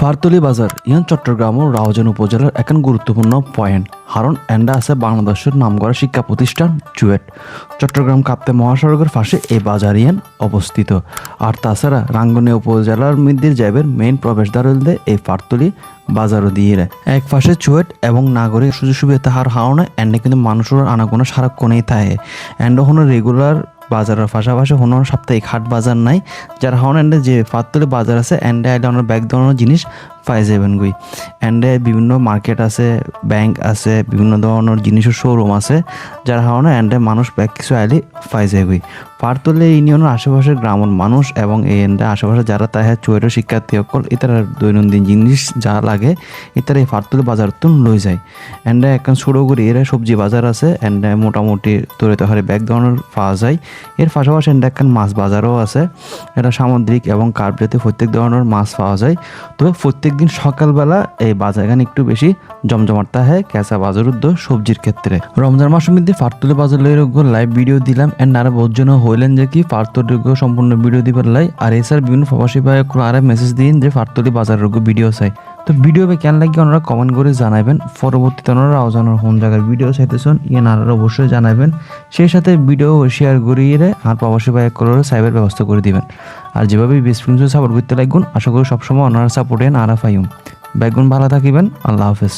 ফারতলি বাজার ইয়ান চট্টগ্রাম ও রাউজান উপজেলার এক গুরুত্বপূর্ণ পয়েন্ট হারণ এন্ডা আছে বাংলাদেশের নামকরা শিক্ষা প্রতিষ্ঠান চুয়েট। চট্টগ্রাম কাপ্তে মহাসড়কের পাশে এই বাজার ইয়ান অবস্থিত। আর তাছাড়া রাঙ্গুনিয়া উপজেলার মধ্যে যাবের মেইন প্রবেশদ্বার হইলে এই ফারতলি বাজারও দিয়ে এক পাশে চুয়েট এবং নাগরিক সুযোগ সুবিধা তাহার হাওনে এন্ডে কিন্তু মানুষের আনাগোনা সারাক্ষণেই থাকে। এন্ড কোনো রেগুলার বাজারের পাশাপাশি কোনো সাপ্তাহিক হাট বাজার নাই, যার হন এন্ডে যে ফারতলি বাজার আছে এন্ডে আইলে অনেক ব্যাগ ধরনের জিনিস পাই যাবেন গুই। এন্ডে বিভিন্ন মার্কেট আছে, ব্যাংক আছে, বিভিন্ন ধরনের জিনিসের শোরুম আছে, যার কারণে এন্ডে মানুষ ব্যাগ কিছু আইলে পাই যায় গুই। ফারতলি ইউনিয়নের আশেপাশের গ্রামের মানুষ এবং এই এন্ডে আশেপাশে যারা তাই চুয়েটের শিক্ষার্থী সকল ইতার দৈনন্দিন জিনিস যা লাগে ইতার এই ফারতলি বাজার তো লই যায়। এন্ডে এখন ছোটো করে এর সবজি বাজার আছে, এন্ডে মোটামুটি তরিত হারে ব্যাগ ধরনের পাওয়া যায়। এর পাশাপাশি এন্ডে এখন মাছ বাজারও আছে, এটা সামুদ্রিক এবং কার্প জাতীয় প্রত্যেক ধরনের মাছ পাওয়া যায়। তবে প্রত্যেক দিন সকালবেলা এই বাজারখান একটু বেশি জমজমাট থাকে কেঁচা বাজার উদ্যোগ সবজির ক্ষেত্রে। রমজান মাসের মধ্যে ফারতলি বাজার লাইভ ভিডিও দিলাম এন্ড আরো বহুত জন হইলেন যে কি ফারতলি সম্পূর্ণ ভিডিও দিবার লাই। আর এছাড়া বিভিন্ন প্রবাসী ভাই আর মেসেজ দিন যে ফারতলি বাজারের ভিডিও চাই। তো ভিডিও কেন লাগে ওনারা কমেন্ট করে জানাবেন। পরবর্তীতে ওনারা আওজানোর কোন জায়গার ভিডিও চাইতেছেন ইয়ে নানারা অবশ্যই জানাবেন। সেই সাথে ভিডিও শেয়ার করিয়ে আর প্রবাসী ভাই করে সাইবার ব্যবস্থা করে দিবেন। আর যেভাবে বেস্ট ফ্রেন্ডস সাপোর্ট করতে লাগবেন আশা করি সবসময় ওনারা সাপোর্ট এন আরা ফাইম ব্যাগুন ভালো থাকিবেন। আল্লাহ হাফেজ।